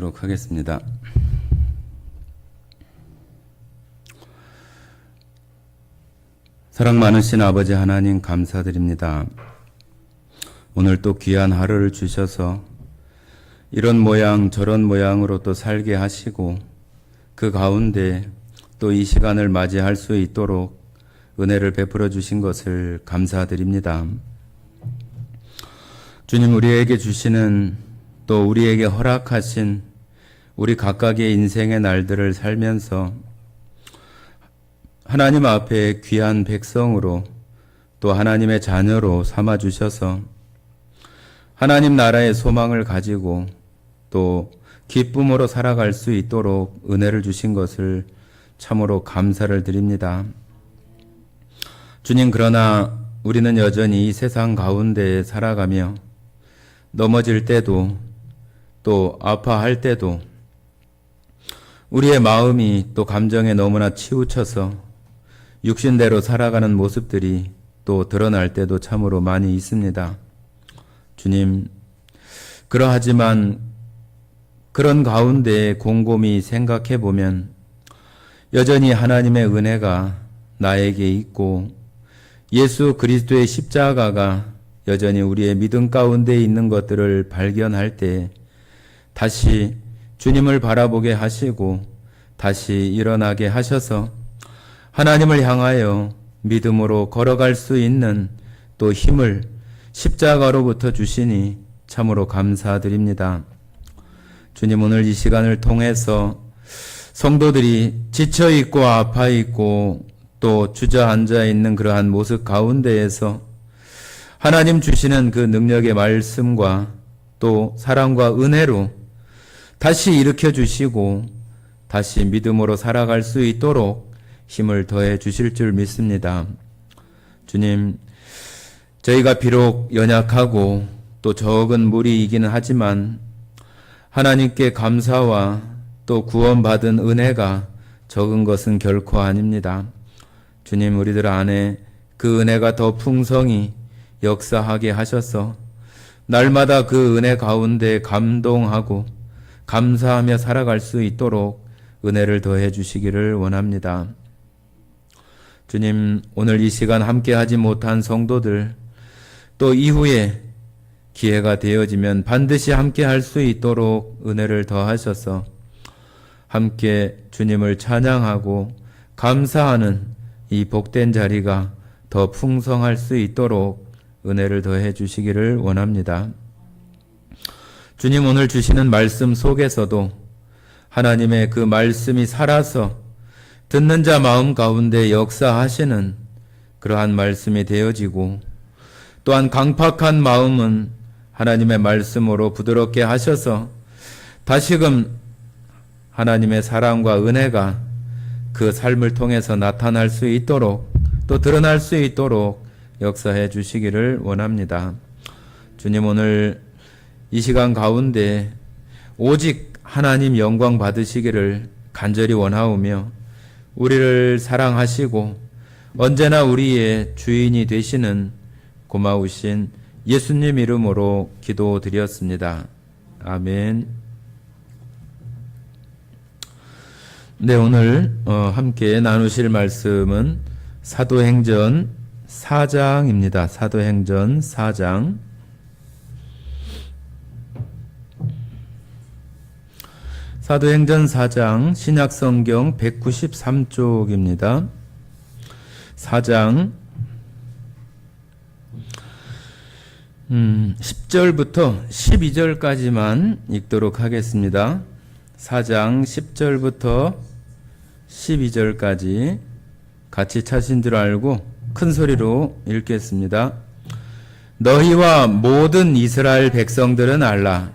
기도하도록 하겠습니다. 사랑 많으신 아버지 하나님 감사드립니다. 오늘 또 귀한 하루를 주셔서 이런 모양 저런 모양으로 또 살게 하시고 그 가운데 또 이 시간을 맞이할 수 있도록 은혜를 베풀어 주신 것을 감사드립니다. 주님, 우리에게 주시는 또 우리에게 허락하신 우리 각각의 인생의 날들을 살면서 하나님 앞에 귀한 백성으로 또 하나님의 자녀로 삼아주셔서 하나님 나라의 소망을 가지고 또 기쁨으로 살아갈 수 있도록 은혜를 주신 것을 참으로 감사를 드립니다. 주님, 그러나 우리는 여전히 이 세상 가운데 살아가며 넘어질 때도 또 아파할 때도 우리의 마음이 또 감정에 너무나 치우쳐서 육신대로 살아가는 모습들이 또 드러날 때도 참으로 많이 있습니다. 주님, 그러하지만 그런 가운데 곰곰이 생각해 보면 여전히 하나님의 은혜가 나에게 있고 예수 그리스도의 십자가가 여전히 우리의 믿음 가운데 있는 것들을 발견할 때 다시 주님을 바라보게 하시고 다시 일어나게 하셔서 하나님을 향하여 믿음으로 걸어갈 수 있는 또 힘을 십자가로부터 주시니 참으로 감사드립니다. 주님, 오늘 이 시간을 통해서 성도들이 지쳐있고 아파있고 또 주저앉아 있는 그러한 모습 가운데에서 하나님 주시는 그 능력의 말씀과 또 사랑과 은혜로 다시 일으켜 주시고 다시 믿음으로 살아갈 수 있도록 힘을 더해 주실 줄 믿습니다. 주님, 저희가 비록 연약하고 또 적은 무리이기는 하지만 하나님께 감사와 또 구원받은 은혜가 적은 것은 결코 아닙니다. 주님, 우리들 안에 그 은혜가 더 풍성히 역사하게 하셔서 날마다 그 은혜 가운데 감동하고 감사하며 살아갈 수 있도록 은혜를 더해 주시기를 원합니다. 주님, 오늘 이 시간 함께 하지 못한 성도들 또 이후에 기회가 되어지면 반드시 함께 할 수 있도록 은혜를 더하셔서 함께 주님을 찬양하고 감사하는 이 복된 자리가 더 풍성할 수 있도록 은혜를 더해 주시기를 원합니다. 주님, 오늘 주시는 말씀 속에서도 하나님의 그 말씀이 살아서 듣는 자 마음 가운데 역사하시는 그러한 말씀이 되어지고 또한 강팍한 마음은 하나님의 말씀으로 부드럽게 하셔서 다시금 하나님의 사랑과 은혜가 그 삶을 통해서 나타날 수 있도록 또 드러날 수 있도록 역사해 주시기를 원합니다. 주님, 오늘 이 시간 가운데 오직 하나님 영광 받으시기를 간절히 원하오며 우리를 사랑하시고 언제나 우리의 주인이 되시는 고마우신 예수님 이름으로 기도드렸습니다. 아멘. 네, 오늘 함께 나누실 말씀은 사도행전 4장입니다. 사도행전 4장. 사도행전 4장 신약성경 193쪽입니다. 4장 10절부터 12절까지만 읽도록 하겠습니다. 4장 10절부터 12절까지 같이 찾으신 줄 알고 큰 소리로 읽겠습니다. 너희와 모든 이스라엘 백성들은 알라.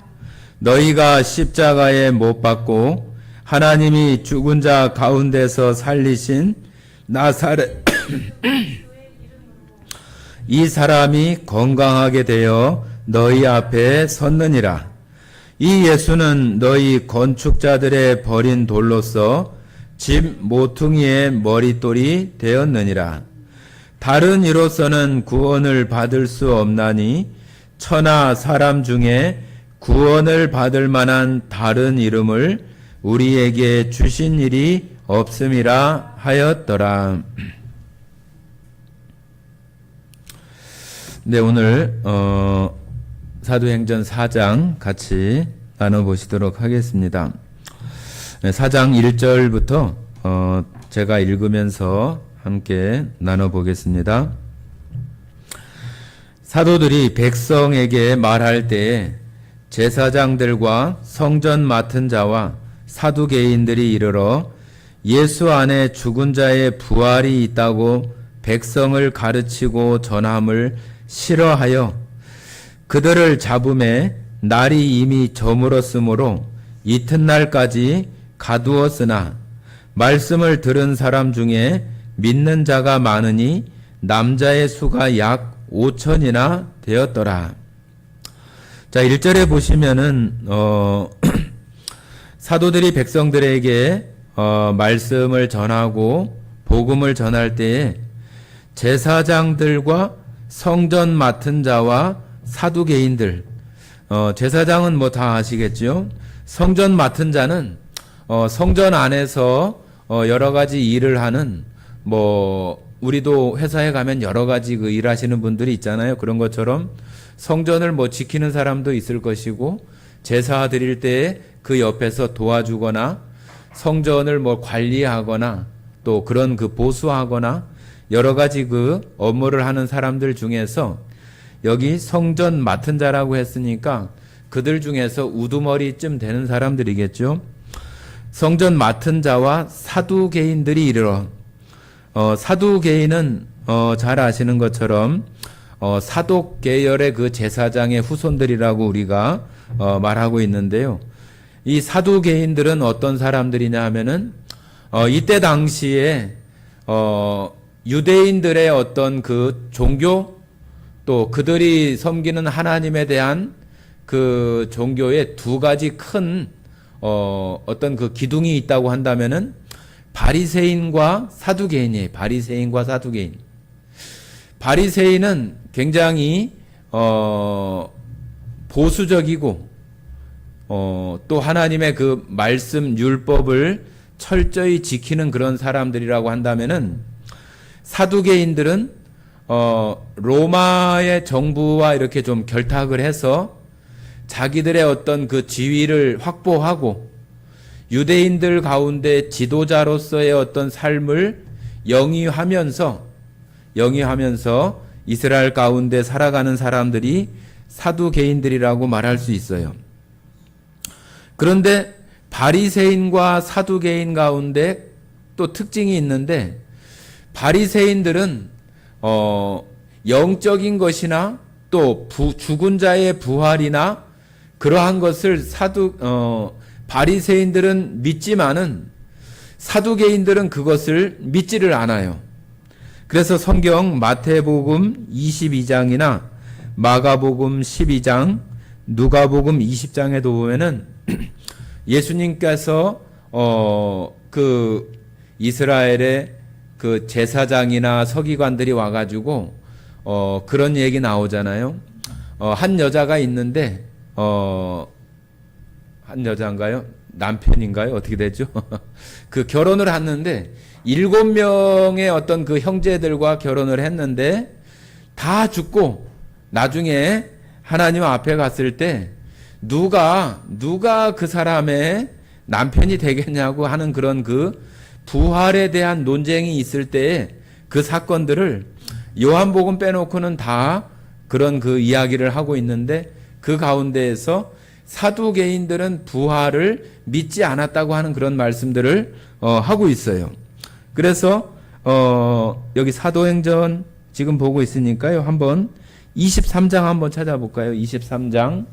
너희가 십자가에 못 박고 하나님이 죽은 자 가운데서 살리신 나사렛 이 사람이 건강하게 되어 너희 앞에 섰느니라. 이 예수는 너희 건축자들의 버린 돌로서 집 모퉁이의 머릿돌이 되었느니라. 다른 이로서는 구원을 받을 수 없나니 천하 사람 중에 구원을 받을 만한 다른 이름을 우리에게 주신 일이 없음이라 하였더라. 네, 오늘 사도행전 4장 같이 나눠보시도록 하겠습니다. 4장 1절부터 제가 읽으면서 함께 나눠보겠습니다. 사도들이 백성에게 말할 때에 제사장들과 성전 맡은 자와 사두개인들이 이르러 예수 안에 죽은 자의 부활이 있다고 백성을 가르치고 전함을 싫어하여 그들을 잡음에 날이 이미 저물었으므로 이튿날까지 가두었으나 말씀을 들은 사람 중에 믿는 자가 많으니 남자의 수가 약 5천이나 되었더라. 자, 1절에 보시면은 사도들이 백성들에게 말씀을 전하고 복음을 전할 때에 제사장들과 성전 맡은 자와 사두개인들, 제사장은 뭐 다 아시겠죠? 성전 맡은 자는 성전 안에서 여러 가지 일을 하는, 뭐 우리도 회사에 가면 여러 가지 그 일하시는 분들이 있잖아요. 그런 것처럼 성전을 뭐 지키는 사람도 있을 것이고, 제사 드릴 때에 그 옆에서 도와주거나 성전을 뭐 관리하거나 또 그런 그 보수하거나 여러 가지 그 업무를 하는 사람들 중에서 여기 성전 맡은 자라고 했으니까 그들 중에서 우두머리쯤 되는 사람들이겠죠. 성전 맡은 자와 사두개인들이 이르러, 사두개인은 잘 아시는 것처럼 사독 계열의 그 제사장의 후손들이라고 우리가 말하고 있는데요. 이 사두개인들은 어떤 사람들이냐 하면은 이때 당시에 유대인들의 어떤 그 종교, 또 그들이 섬기는 하나님에 대한 그 종교의 두 가지 큰 어떤 그 기둥이 있다고 한다면은 바리새인과 사두개인이에요. 바리새인과 사두개인. 바리새인은 굉장히 보수적이고 또 하나님의 그 말씀 율법을 철저히 지키는 그런 사람들이라고 한다면은, 사두개인들은 로마의 정부와 이렇게 좀 결탁을 해서 자기들의 어떤 그 지위를 확보하고 유대인들 가운데 지도자로서의 어떤 삶을 영위하면서 이스라엘 가운데 살아가는 사람들이 사두개인들이라고 말할 수 있어요. 그런데 바리새인과 사두개인 가운데 또 특징이 있는데, 바리새인들은 영적인 것이나 또 죽은 자의 부활이나 그러한 것을 바리새인들은 믿지만은 사두개인들은 그것을 믿지를 않아요. 그래서 성경 마태복음 22장이나 마가복음 12장, 누가복음 20장에도 보면은 예수님께서 그 이스라엘의 그 제사장이나 서기관들이 와가지고 그런 얘기 나오잖아요. 한 여자가 있는데 한 여자인가요? 남편인가요? 어떻게 되죠? 그 결혼을 했는데 7명의 어떤 그 형제들과 결혼을 했는데 다 죽고 나중에 하나님 앞에 갔을 때 누가 그 사람의 남편이 되겠냐고 하는 그런 그 부활에 대한 논쟁이 있을 때에 그 사건들을 요한복음 빼놓고는 다 그런 그 이야기를 하고 있는데, 그 가운데에서 사두개인들은 부활을 믿지 않았다고 하는 그런 말씀들을 하고 있어요. 그래서 여기 사도행전 지금 보고 있으니까요. 한번 23장 한번 찾아볼까요? 23장.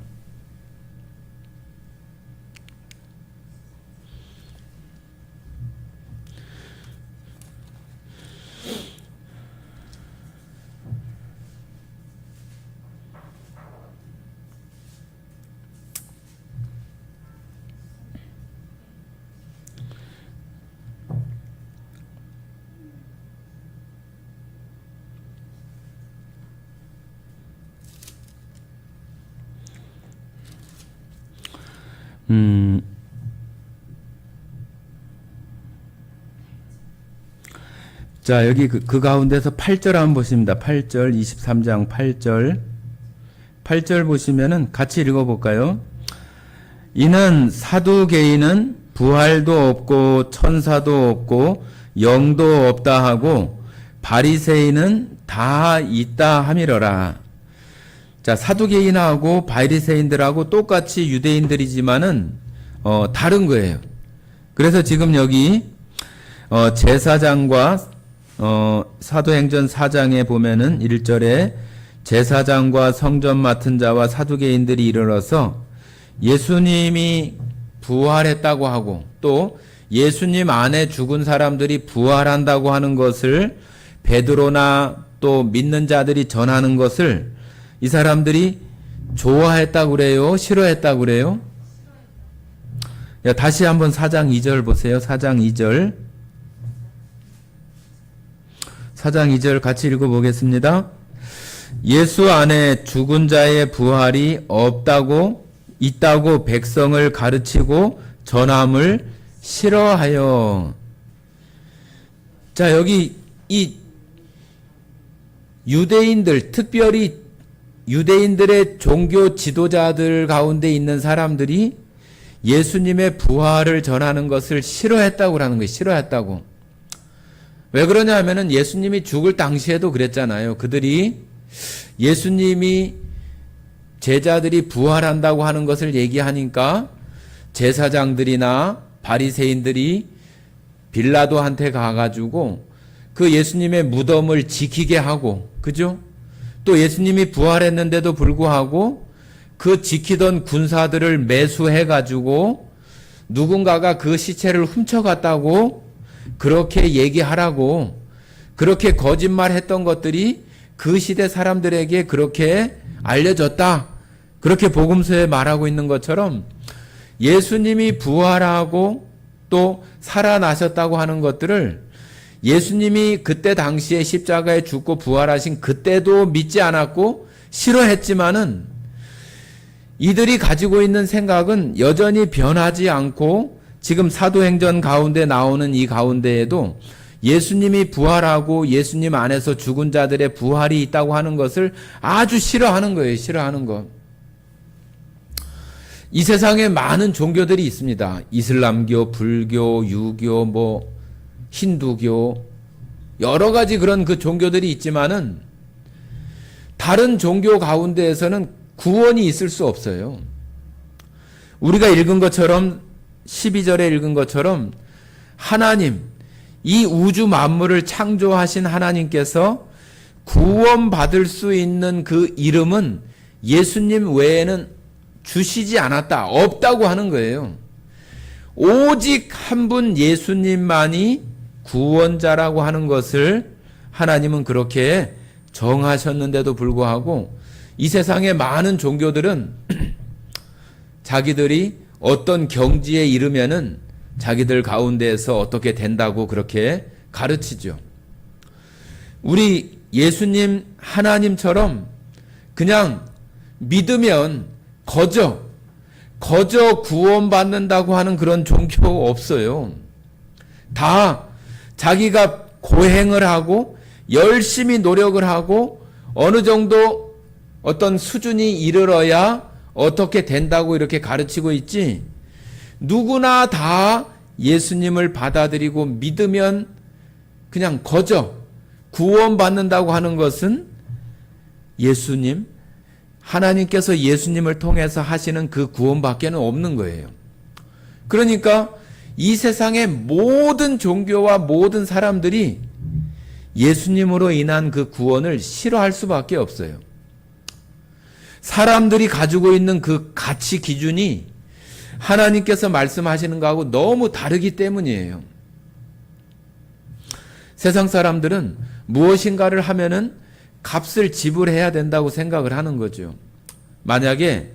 자, 여기 그 가운데서 8절 한번 보십니다. 8절, 23장 8절. 8절 보시면은 같이 읽어볼까요? 이는 사두개인은 부활도 없고 천사도 없고 영도 없다 하고 바리새인은 다 있다 함이러라. 자, 사두개인하고 바리새인들하고 똑같이 유대인들이지만은 다른 거예요. 그래서 지금 여기 제사장과 사도행전 4장에 보면은 1절에 제사장과 성전 맡은 자와 사두개인들이 이르러서 예수님이 부활했다고 하고 또 예수님 안에 죽은 사람들이 부활한다고 하는 것을 베드로나 또 믿는 자들이 전하는 것을 이 사람들이 좋아했다고 그래요? 싫어했다고 그래요? 다시 한번 4장 2절 보세요. 4장 2절. 4장 2절 같이 읽어보겠습니다. 예수 안에 죽은 자의 부활이 있다고 백성을 가르치고 전함을 싫어하여. 자, 여기 이 유대인들, 특별히 유대인들의 종교 지도자들 가운데 있는 사람들이 예수님의 부활을 전하는 것을 싫어했다고 하는 거예요. 싫어했다고. 왜 그러냐 하면은 예수님이 죽을 당시에도 그랬잖아요. 그들이 예수님이 제자들이 부활한다고 하는 것을 얘기하니까 제사장들이나 바리새인들이 빌라도한테 가가지고 그 예수님의 무덤을 지키게 하고, 그죠? 또 예수님이 부활했는데도 불구하고 그 지키던 군사들을 매수해가지고 누군가가 그 시체를 훔쳐갔다고 그렇게 얘기하라고, 그렇게 거짓말했던 것들이 그 시대 사람들에게 그렇게 알려졌다. 그렇게 복음서에 말하고 있는 것처럼 예수님이 부활하고 또 살아나셨다고 하는 것들을 예수님이 그때 당시에 십자가에 죽고 부활하신 그때도 믿지 않았고 싫어했지만은 이들이 가지고 있는 생각은 여전히 변하지 않고 지금 사도행전 가운데 나오는 이 가운데에도 예수님이 부활하고 예수님 안에서 죽은 자들의 부활이 있다고 하는 것을 아주 싫어하는 거예요. 싫어하는 것. 이 세상에 많은 종교들이 있습니다. 이슬람교, 불교, 유교, 힌두교, 여러 가지 그런 그 종교들이 있지만은 다른 종교 가운데에서는 구원이 있을 수 없어요. 우리가 읽은 것처럼 12절에 읽은 것처럼 하나님, 이 우주 만물을 창조하신 하나님께서 구원받을 수 있는 그 이름은 예수님 외에는 주시지 않았다. 없다고 하는 거예요. 오직 한 분 예수님만이 구원자라고 하는 것을 하나님은 그렇게 정하셨는데도 불구하고 이 세상의 많은 종교들은 자기들이 어떤 경지에 이르면은 자기들 가운데에서 어떻게 된다고 그렇게 가르치죠. 우리 예수님 하나님처럼 그냥 믿으면 거저 구원받는다고 하는 그런 종교 없어요. 다 자기가 고행을 하고 열심히 노력을 하고 어느 정도 어떤 수준이 이르러야 어떻게 된다고 이렇게 가르치고 있지, 누구나 다 예수님을 받아들이고 믿으면 그냥 거저 구원받는다고 하는 것은 예수님, 하나님께서 예수님을 통해서 하시는 그 구원밖에는 없는 거예요. 그러니까 이 세상의 모든 종교와 모든 사람들이 예수님으로 인한 그 구원을 싫어할 수밖에 없어요. 사람들이 가지고 있는 그 가치 기준이 하나님께서 말씀하시는 거하고 너무 다르기 때문이에요. 세상 사람들은 무엇인가를 하면은 값을 지불해야 된다고 생각을 하는 거죠. 만약에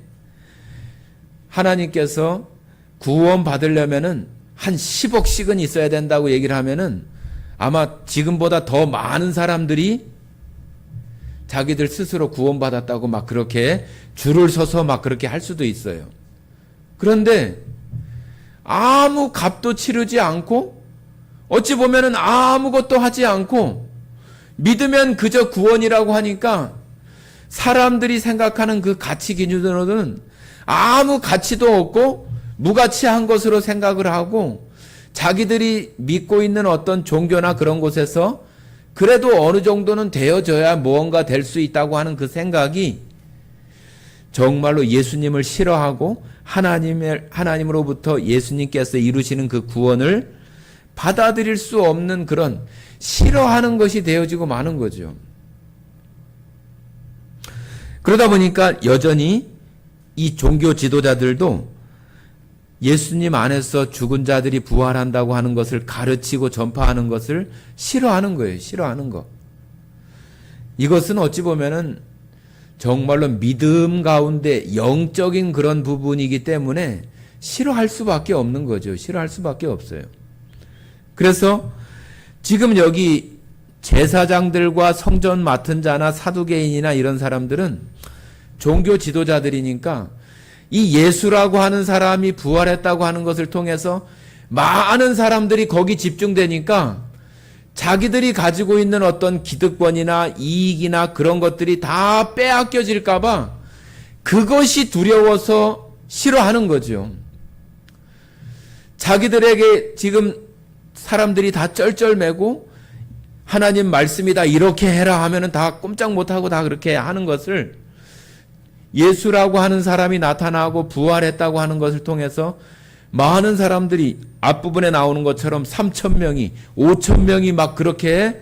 하나님께서 구원 받으려면은 한 10억씩은 있어야 된다고 얘기를 하면은 아마 지금보다 더 많은 사람들이 자기들 스스로 구원받았다고 막 그렇게 줄을 서서 막 그렇게 할 수도 있어요. 그런데 아무 값도 치르지 않고 어찌 보면은 아무것도 하지 않고 믿으면 그저 구원이라고 하니까 사람들이 생각하는 그 가치 기준으로는 아무 가치도 없고 무가치한 것으로 생각을 하고 자기들이 믿고 있는 어떤 종교나 그런 곳에서 그래도 어느 정도는 되어져야 무언가 될 수 있다고 하는 그 생각이 정말로 예수님을 싫어하고 하나님으로부터 예수님께서 이루시는 그 구원을 받아들일 수 없는 그런 싫어하는 것이 되어지고 마는 거죠. 그러다 보니까 여전히 이 종교 지도자들도 예수님 안에서 죽은 자들이 부활한다고 하는 것을 가르치고 전파하는 것을 싫어하는 거예요. 싫어하는 거. 이것은 어찌 보면은 정말로 믿음 가운데 영적인 그런 부분이기 때문에 싫어할 수밖에 없는 거죠. 싫어할 수밖에 없어요. 그래서 지금 여기 제사장들과 성전 맡은 자나 사두개인이나 이런 사람들은 종교 지도자들이니까 이 예수라고 하는 사람이 부활했다고 하는 것을 통해서 많은 사람들이 거기 집중되니까 자기들이 가지고 있는 어떤 기득권이나 이익이나 그런 것들이 다 빼앗겨질까봐 그것이 두려워서 싫어하는 거죠. 자기들에게 지금 사람들이 다 쩔쩔매고 하나님 말씀이다 이렇게 해라 하면은 다 꼼짝 못하고 다 그렇게 하는 것을 예수라고 하는 사람이 나타나고 부활했다고 하는 것을 통해서 많은 사람들이 앞부분에 나오는 것처럼 3,000명이 5,000명이 막 그렇게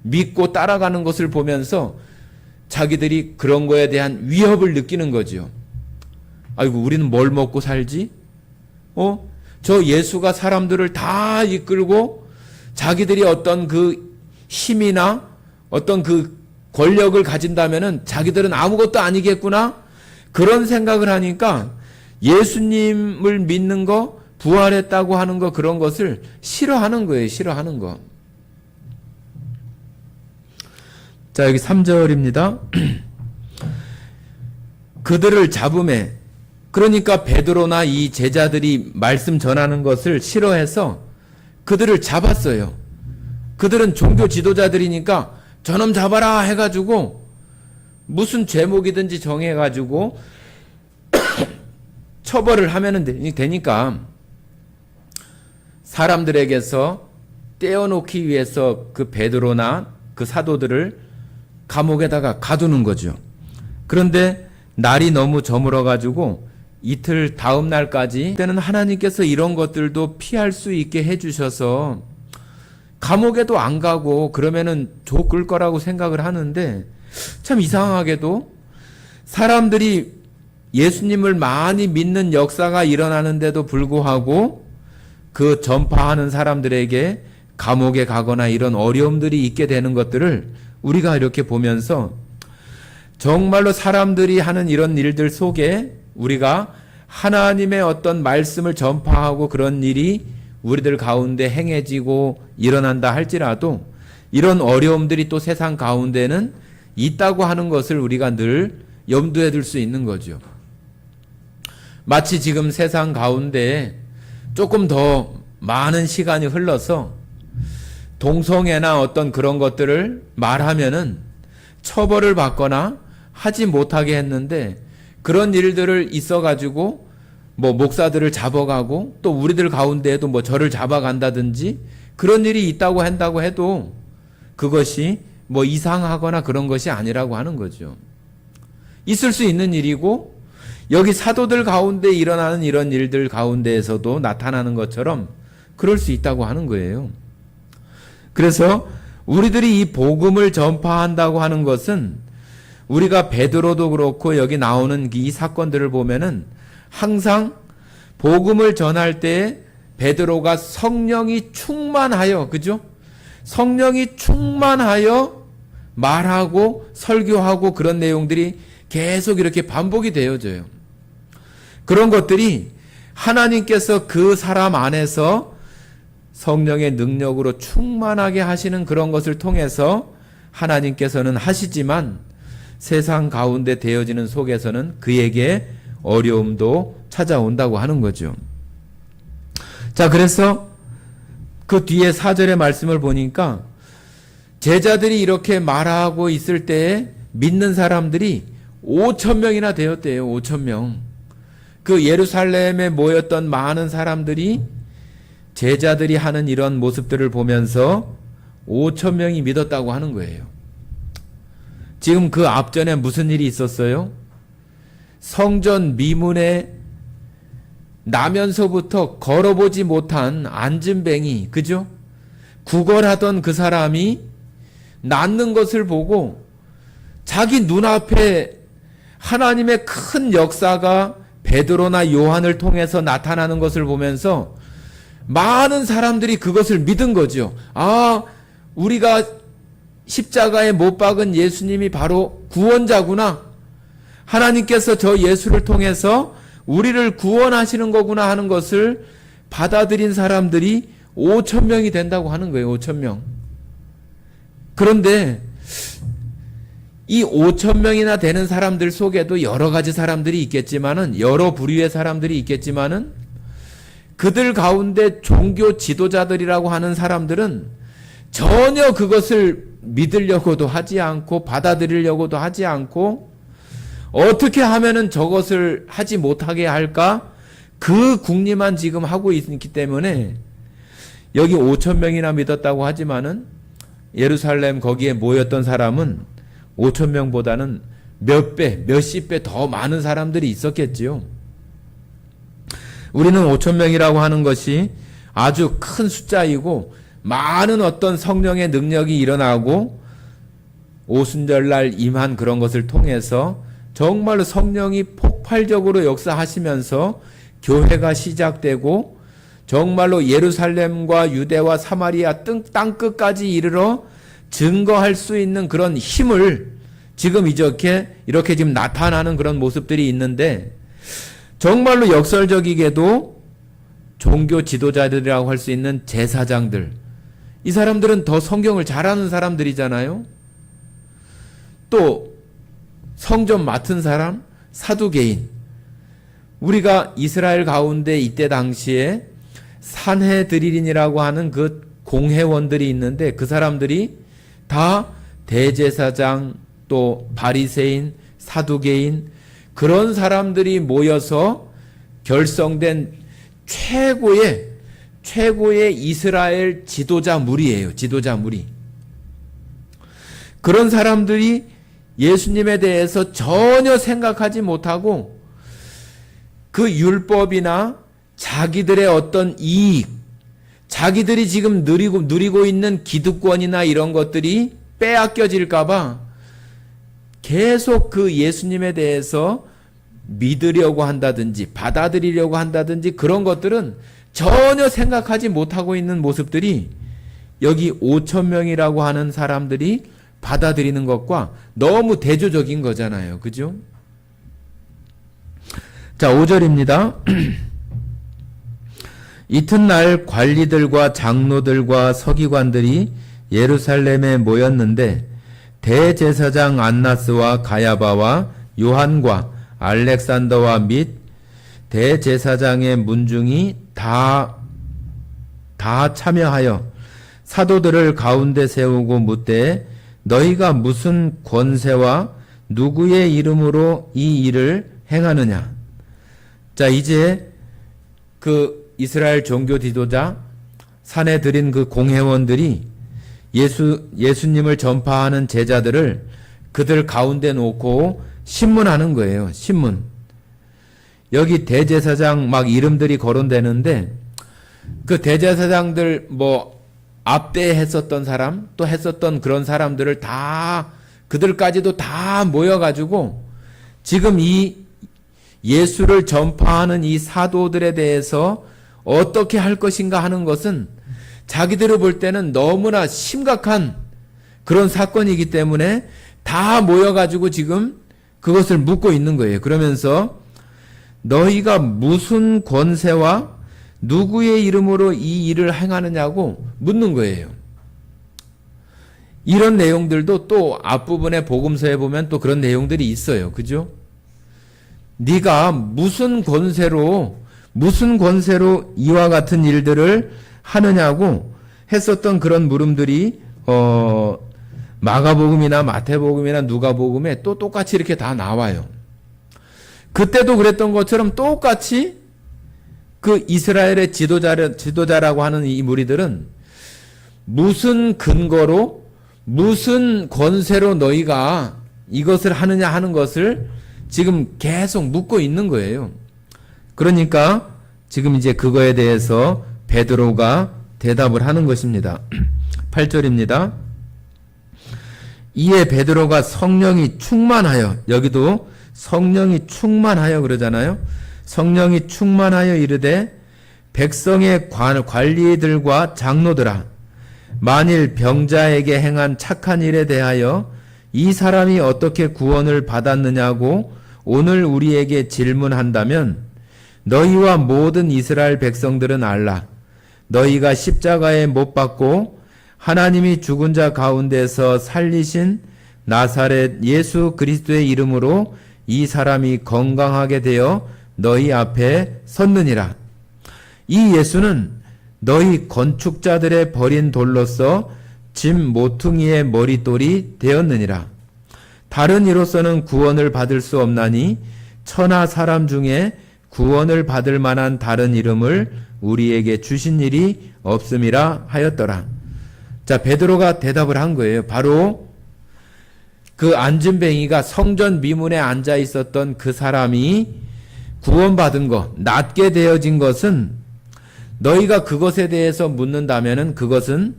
믿고 따라가는 것을 보면서 자기들이 그런 거에 대한 위협을 느끼는 거죠. 아이고 우리는 뭘 먹고 살지? 저 예수가 사람들을 다 이끌고 자기들이 어떤 그 힘이나 어떤 그 권력을 가진다면은 자기들은 아무것도 아니겠구나 그런 생각을 하니까 예수님을 믿는 거 부활했다고 하는 거 그런 것을 싫어하는 거예요. 싫어하는 거. 자 여기 3절입니다. 그들을 잡음에 그러니까 베드로나 이 제자들이 말씀 전하는 것을 싫어해서 그들을 잡았어요. 그들은 종교 지도자들이니까 저놈 잡아라 해가지고 무슨 죄목이든지 정해가지고 처벌을 하면 되니까 사람들에게서 떼어놓기 위해서 그 베드로나 그 사도들을 감옥에다가 가두는 거죠. 그런데 날이 너무 저물어가지고 이틀 다음 날까지 때는 하나님께서 이런 것들도 피할 수 있게 해주셔서 감옥에도 안 가고 그러면은 좋을 거라고 생각을 하는데 참 이상하게도 사람들이 예수님을 많이 믿는 역사가 일어나는데도 불구하고 그 전파하는 사람들에게 감옥에 가거나 이런 어려움들이 있게 되는 것들을 우리가 이렇게 보면서 정말로 사람들이 하는 이런 일들 속에 우리가 하나님의 어떤 말씀을 전파하고 그런 일이 우리들 가운데 행해지고 일어난다 할지라도 이런 어려움들이 또 세상 가운데는 있다고 하는 것을 우리가 늘 염두에 둘 수 있는 거죠. 마치 지금 세상 가운데 조금 더 많은 시간이 흘러서 동성애나 어떤 그런 것들을 말하면은 처벌을 받거나 하지 못하게 했는데 그런 일들을 있어가지고 뭐 목사들을 잡아가고 또 우리들 가운데에도 뭐 저를 잡아간다든지 그런 일이 있다고 한다고 해도 그것이 뭐 이상하거나 그런 것이 아니라고 하는 거죠. 있을 수 있는 일이고 여기 사도들 가운데 일어나는 이런 일들 가운데에서도 나타나는 것처럼 그럴 수 있다고 하는 거예요. 그래서 우리들이 이 복음을 전파한다고 하는 것은 우리가 베드로도 그렇고 여기 나오는 이 사건들을 보면은 항상 복음을 전할 때 베드로가 성령이 충만하여, 그죠? 성령이 충만하여 말하고 설교하고 그런 내용들이 계속 이렇게 반복이 되어져요. 그런 것들이 하나님께서 그 사람 안에서 성령의 능력으로 충만하게 하시는 그런 것을 통해서 하나님께서는 하시지만 세상 가운데 되어지는 속에서는 그에게 어려움도 찾아온다고 하는 거죠. 자, 그래서 그 뒤에 4절의 말씀을 보니까 제자들이 이렇게 말하고 있을 때에 믿는 사람들이 5,000명이나 되었대요. 5,000명. 그 예루살렘에 모였던 많은 사람들이 제자들이 하는 이런 모습들을 보면서 5,000명이 믿었다고 하는 거예요. 지금 그 앞전에 무슨 일이 있었어요? 성전 미문에 나면서부터 걸어보지 못한 앉은뱅이, 그죠? 구걸하던 그 사람이 낫는 것을 보고 자기 눈앞에 하나님의 큰 역사가 베드로나 요한을 통해서 나타나는 것을 보면서 많은 사람들이 그것을 믿은 거죠. 아, 우리가 십자가에 못 박은 예수님이 바로 구원자구나. 하나님께서 저 예수를 통해서 우리를 구원하시는 거구나 하는 것을 받아들인 사람들이 5,000명이 된다고 하는 거예요. 5,000명. 그런데 이 5,000명이나 되는 사람들 속에도 여러 가지 사람들이 있겠지만은, 여러 부류의 사람들이 있겠지만은, 그들 가운데 종교 지도자들이라고 하는 사람들은 전혀 그것을 믿으려고도 하지 않고 받아들이려고도 하지 않고 어떻게 하면은 저것을 하지 못하게 할까? 그 궁리만 지금 하고 있기 때문에 여기 5,000명이나 믿었다고 하지만은 예루살렘 거기에 모였던 사람은 5,000명보다는 몇 배, 몇십 배 더 많은 사람들이 있었겠지요. 우리는 5,000명이라고 하는 것이 아주 큰 숫자이고 많은 어떤 성령의 능력이 일어나고 오순절날 임한 그런 것을 통해서 정말로 성령이 폭발적으로 역사하시면서 교회가 시작되고 정말로 예루살렘과 유대와 사마리아 땅끝까지 이르러 증거할 수 있는 그런 힘을 지금 이렇게 지금 나타나는 그런 모습들이 있는데, 정말로 역설적이게도 종교 지도자들이라고 할 수 있는 제사장들, 이 사람들은 더 성경을 잘하는 사람들이잖아요. 또 성전 맡은 사람, 사두개인. 우리가 이스라엘 가운데 이때 당시에 산헤드린이라고 하는 그 공회원들이 있는데 그 사람들이 다 대제사장, 또 바리새인, 사두개인, 그런 사람들이 모여서 결성된 최고의 이스라엘 지도자 무리예요. 지도자 무리. 그런 사람들이 예수님에 대해서 전혀 생각하지 못하고 그 율법이나 자기들의 어떤 이익, 자기들이 지금 누리고 있는 기득권이나 이런 것들이 빼앗겨질까봐 계속 그 예수님에 대해서 믿으려고 한다든지 받아들이려고 한다든지 그런 것들은 전혀 생각하지 못하고 있는 모습들이 여기 5,000명이라고 하는 사람들이 받아들이는 것과 너무 대조적인 거잖아요. 그죠? 자, 5절입니다. 이튿날 관리들과 장로들과 서기관들이 예루살렘에 모였는데 대제사장 안나스와 가야바와 요한과 알렉산더와 및 대제사장의 문중이 다 참여하여 사도들을 가운데 세우고 묻되 너희가 무슨 권세와 누구의 이름으로 이 일을 행하느냐. 자, 이제 그 이스라엘 종교 지도자 산헤드린 그 공회원들이 예수님을 전파하는 제자들을 그들 가운데 놓고 신문하는 거예요. 신문. 여기 대제사장 막 이름들이 거론되는데 그 대제사장들 뭐 앞때 했었던 사람 또 했었던 그런 사람들을 다 그들까지도 다 모여가지고 지금 이 예수를 전파하는 이 사도들에 대해서 어떻게 할 것인가 하는 것은 자기들을 볼 때는 너무나 심각한 그런 사건이기 때문에 다 모여가지고 지금 그것을 묻고 있는 거예요. 그러면서 너희가 무슨 권세와 누구의 이름으로 이 일을 행하느냐고 묻는 거예요. 이런 내용들도 또 앞부분의 복음서에 보면 또 그런 내용들이 있어요. 그죠? 네가 무슨 권세로 이와 같은 일들을 하느냐고 했었던 그런 물음들이 마가복음이나 마태복음이나 누가복음에 또 똑같이 이렇게 다 나와요. 그때도 그랬던 것처럼 똑같이 그 이스라엘의 지도자라고 하는 이 무리들은 무슨 근거로 무슨 권세로 너희가 이것을 하느냐 하는 것을 지금 계속 묻고 있는 거예요. 그러니까 지금 이제 그거에 대해서 베드로가 대답을 하는 것입니다. 8절입니다. 이에 베드로가 성령이 충만하여, 여기도 성령이 충만하여 그러잖아요. 성령이 충만하여 이르되 백성의 관리들과 장로들아, 만일 병자에게 행한 착한 일에 대하여 이 사람이 어떻게 구원을 받았느냐고 오늘 우리에게 질문한다면 너희와 모든 이스라엘 백성들은 알라. 너희가 십자가에 못 박고 하나님이 죽은 자 가운데서 살리신 나사렛 예수 그리스도의 이름으로 이 사람이 건강하게 되어 너희 앞에 섰느니라. 이 예수는 너희 건축자들의 버린 돌로서 짐 모퉁이의 머릿돌이 되었느니라. 다른 이로서는 구원을 받을 수 없나니 천하 사람 중에 구원을 받을 만한 다른 이름을 우리에게 주신 일이 없음이라 하였더라. 자, 베드로가 대답을 한 거예요. 바로 그 안진뱅이가 성전 미문에 앉아 있었던 그 사람이 구원받은 것, 낫게 되어진 것은 너희가 그것에 대해서 묻는다면은 그것은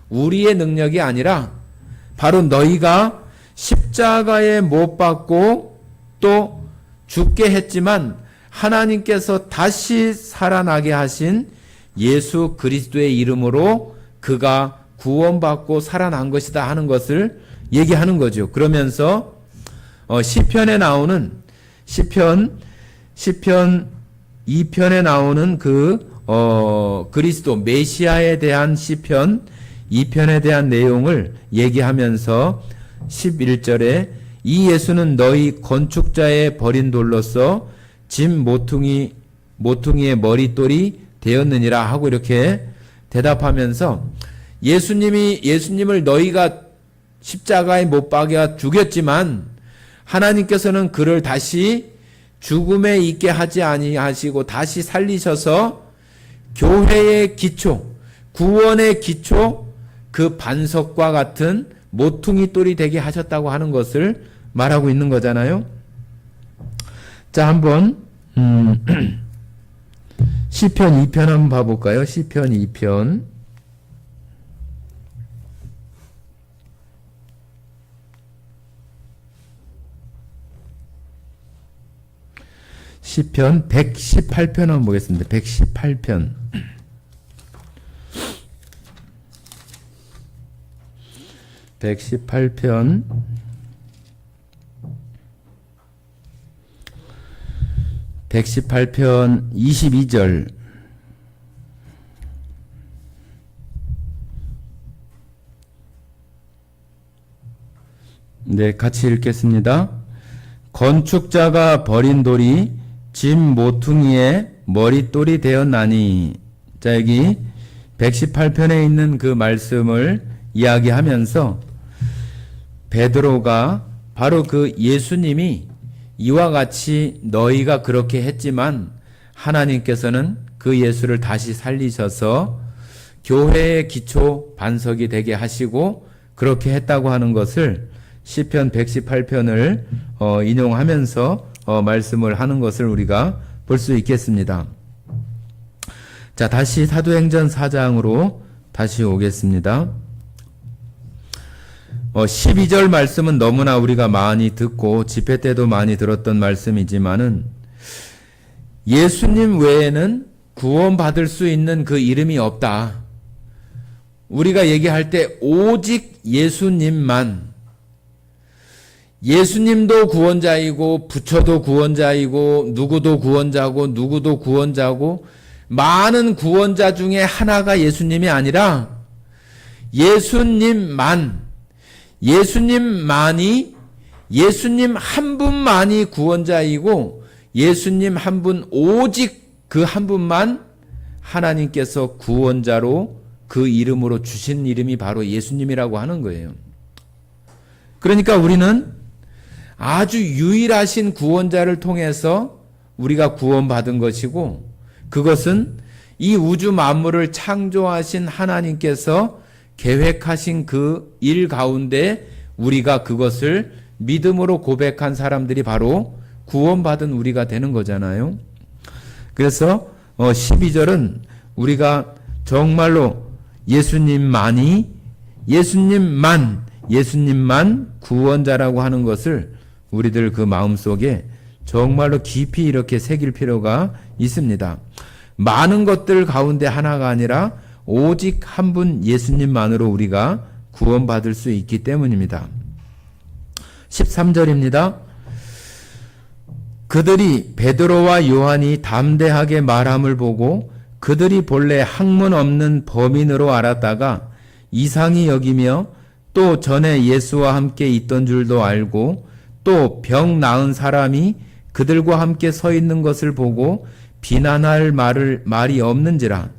우리의 능력이 아니라 바로 너희가 십자가에 못 박고 또 죽게 했지만 하나님께서 다시 살아나게 하신 예수 그리스도의 이름으로 그가 구원받고 살아난 것이다 하는 것을 얘기하는 거죠. 그러면서 시편에 나오는 시편 2편에 나오는 그리스도 메시아에 대한 시편 2편에 대한 내용을 얘기하면서 11절에 이 예수는 너희 건축자의 버린 돌로서 짐 모퉁이의 머릿돌이 되었느니라 하고 이렇게 대답하면서 예수님을 너희가 십자가에 못 박아 죽였지만 하나님께서는 그를 다시 죽음에 있게 하지 아니하시고 다시 살리셔서 교회의 기초, 구원의 기초, 그 반석과 같은 모퉁이 돌이 되게 하셨다고 하는 것을 말하고 있는 거잖아요. 자, 한번 시편 2편 한번 봐볼까요? 시편 2편. 시편 118편 한번 보겠습니다. 118편. 118편 118편 22절. 네, 같이 읽겠습니다. 건축자가 버린 돌이 짐 모퉁이의 머릿돌이 되었나니. 자, 여기 118편에 있는 그 말씀을 이야기하면서 베드로가 바로 그 예수님이 이와 같이 너희가 그렇게 했지만 하나님께서는 그 예수를 다시 살리셔서 교회의 기초 반석이 되게 하시고 그렇게 했다고 하는 것을 시편 118편을 인용하면서 말씀을 하는 것을 우리가 볼 수 있겠습니다. 자, 다시 사도행전 4장으로 다시 오겠습니다. 12절 말씀은 너무나 우리가 많이 듣고 집회 때도 많이 들었던 말씀이지만은 예수님 외에는 구원받을 수 있는 그 이름이 없다. 우리가 얘기할 때 오직 예수님만, 예수님도 구원자이고 부처도 구원자이고 누구도 구원자고 누구도 구원자고 많은 구원자 중에 하나가 예수님이 아니라 예수님만이 예수님 한 분만이 구원자이고 예수님 한 분, 오직 그 한 분만 하나님께서 구원자로 그 이름으로 주신 이름이 바로 예수님이라고 하는 거예요. 그러니까 우리는 아주 유일하신 구원자를 통해서 우리가 구원받은 것이고, 그것은 이 우주 만물을 창조하신 하나님께서 계획하신 그 일 가운데 우리가 그것을 믿음으로 고백한 사람들이 바로 구원받은 우리가 되는 거잖아요. 그래서 12절은 우리가 정말로 예수님만 구원자라고 하는 것을 우리들 그 마음속에 정말로 깊이 이렇게 새길 필요가 있습니다. 많은 것들 가운데 하나가 아니라 오직 한 분 예수님만으로 우리가 구원받을 수 있기 때문입니다. 13절입니다. 그들이 베드로와 요한이 담대하게 말함을 보고 그들이 본래 학문 없는 범인으로 알았다가 이상히 여기며 또 전에 예수와 함께 있던 줄도 알고 또 병 나은 사람이 그들과 함께 서 있는 것을 보고 비난할 말이 없는지라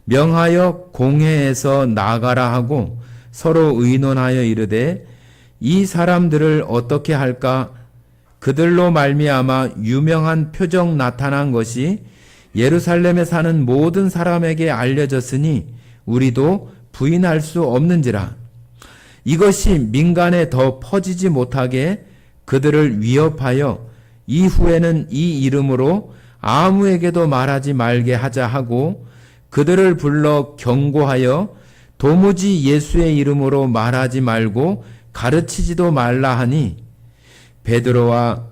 명하여 공회에서 나가라 하고 서로 의논하여 이르되 이 사람들을 어떻게 할까? 그들로 말미암아 유명한 표적 나타난 것이 예루살렘에 사는 모든 사람에게 알려졌으니 우리도 부인할 수 없는지라. 이것이 민간에 더 퍼지지 못하게 그들을 위협하여 이후에는 이 이름으로 아무에게도 말하지 말게 하자 하고 그들을 불러 경고하여 도무지 예수의 이름으로 말하지 말고 가르치지도 말라 하니 베드로와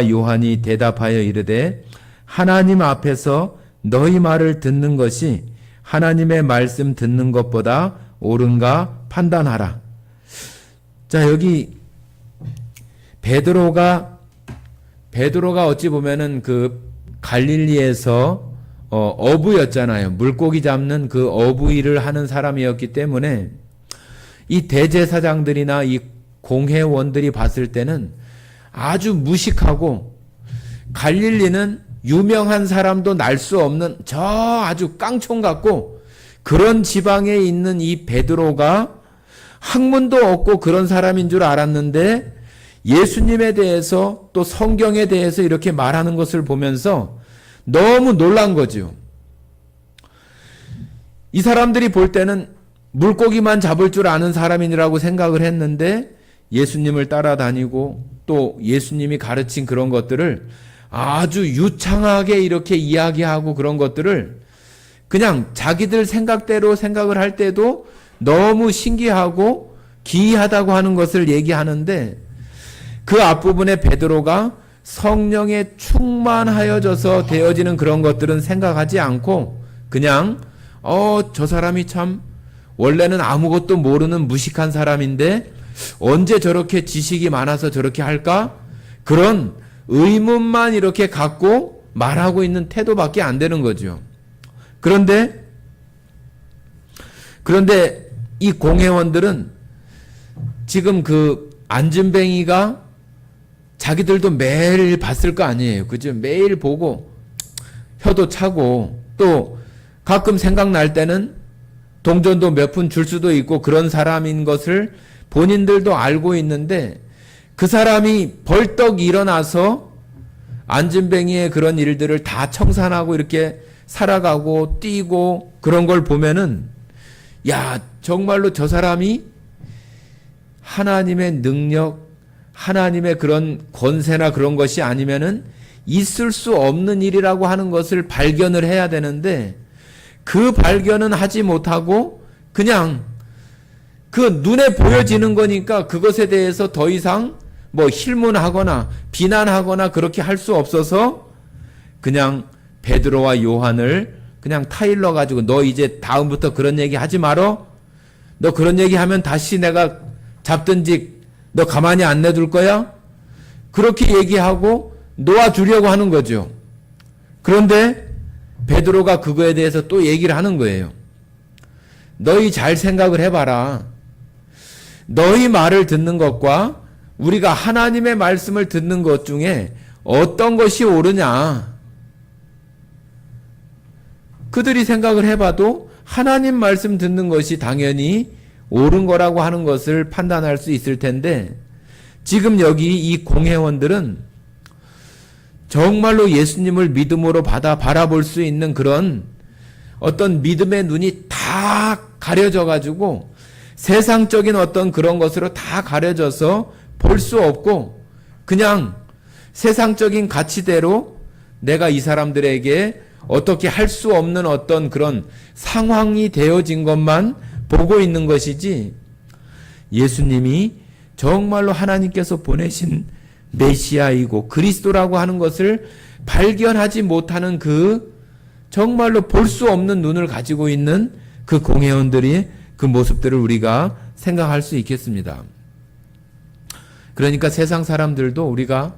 요한이 대답하여 이르되 하나님 앞에서 너희 말을 듣는 것이 하나님의 말씀 듣는 것보다 옳은가 판단하라. 자, 여기 베드로가 어찌 보면은 그 갈릴리에서 어부였잖아요. 물고기 잡는 그 어부 일을 하는 사람이었기 때문에 이 대제사장들이나 이 공회원들이 봤을 때는 아주 무식하고 갈릴리는 유명한 사람도 날 수 없는 저 아주 깡총 같고 그런 지방에 있는 이 베드로가 학문도 없고 그런 사람인 줄 알았는데 예수님에 대해서 또 성경에 대해서 이렇게 말하는 것을 보면서 너무 놀란 거죠. 이 사람들이 볼 때는 물고기만 잡을 줄 아는 사람이라고 생각을 했는데 예수님을 따라다니고 또 예수님이 가르친 그런 것들을 아주 유창하게 이렇게 이야기하고 그런 것들을 그냥 자기들 생각대로 생각을 할 때도 너무 신기하고 기이하다고 하는 것을 얘기하는데 그 앞부분에 베드로가 성령에 충만하여져서 되어지는 그런 것들은 생각하지 않고 그냥 저 사람이 참 원래는 아무것도 모르는 무식한 사람인데 언제 저렇게 지식이 많아서 저렇게 할까? 그런 의문만 이렇게 갖고 말하고 있는 태도밖에 안 되는 거죠. 그런데 이 공회원들은 지금 그 안진뱅이가 자기들도 매일 봤을 거 아니에요. 그죠? 매일 보고 혀도 차고 또 가끔 생각날 때는 동전도 몇 푼 줄 수도 있고 그런 사람인 것을 본인들도 알고 있는데 그 사람이 벌떡 일어나서 안진뱅이의 그런 일들을 다 청산하고 이렇게 살아가고 뛰고 그런 걸 보면은 야, 정말로 저 사람이 하나님의 능력, 하나님의 그런 권세나 그런 것이 아니면은 있을 수 없는 일이라고 하는 것을 발견을 해야 되는데 그 발견은 하지 못하고 그냥 그 눈에 보여지는 거니까 그것에 대해서 더 이상 뭐 힐문하거나 비난하거나 그렇게 할 수 없어서 그냥 베드로와 요한을 그냥 타일러 가지고 너 이제 다음부터 그런 얘기 하지 말어. 너 그런 얘기 하면 다시 내가 잡든지 너 가만히 안 내둘 거야? 그렇게 얘기하고 놓아주려고 하는 거죠. 그런데 베드로가 그거에 대해서 또 얘기를 하는 거예요. 너희 잘 생각을 해봐라. 너희 말을 듣는 것과 우리가 하나님의 말씀을 듣는 것 중에 어떤 것이 옳으냐? 그들이 생각을 해봐도 하나님 말씀 듣는 것이 당연히 옳은 거라고 하는 것을 판단할 수 있을 텐데, 지금 여기 이 공회원들은 정말로 예수님을 믿음으로 바라볼 수 있는 그런 어떤 믿음의 눈이 다 가려져 가지고 세상적인 어떤 그런 것으로 다 가려져서 볼 수 없고, 그냥 세상적인 가치대로 내가 이 사람들에게 어떻게 할 수 없는 어떤 그런 상황이 되어진 것만 보고 있는 것이지, 예수님이 정말로 하나님께서 보내신 메시아이고 그리스도라고 하는 것을 발견하지 못하는 그 정말로 볼 수 없는 눈을 가지고 있는 그 공회원들이 그 모습들을 우리가 생각할 수 있겠습니다. 그러니까 세상 사람들도 우리가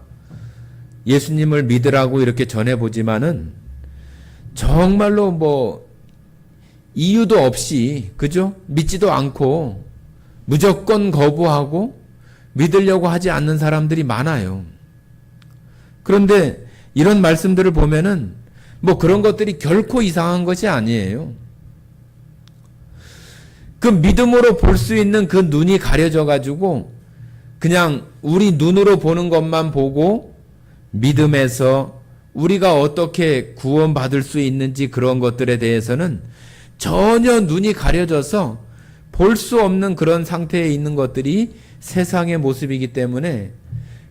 예수님을 믿으라고 이렇게 전해보지만은 정말로 뭐 이유도 없이, 그죠? 믿지도 않고 무조건 거부하고 믿으려고 하지 않는 사람들이 많아요. 그런데 이런 말씀들을 보면은 뭐 그런 것들이 결코 이상한 것이 아니에요. 그 믿음으로 볼 수 있는 그 눈이 가려져 가지고 그냥 우리 눈으로 보는 것만 보고 믿음에서 우리가 어떻게 구원받을 수 있는지 그런 것들에 대해서는 전혀 눈이 가려져서 볼 수 없는 그런 상태에 있는 것들이 세상의 모습이기 때문에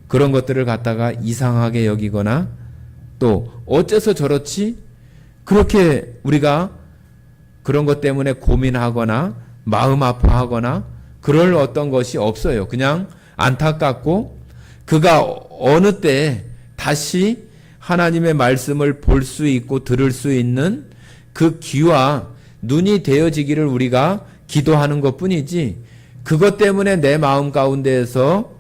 그런 것들을 갖다가 이상하게 여기거나 또 어째서 저렇지? 그렇게 우리가 그런 것 때문에 고민하거나 마음 아파하거나 그럴 어떤 것이 없어요. 그냥 안타깝고 그가 어느 때 다시 하나님의 말씀을 볼 수 있고 들을 수 있는 그 귀와 눈이 되어지기를 우리가 기도하는 것뿐이지, 그것 때문에 내 마음 가운데에서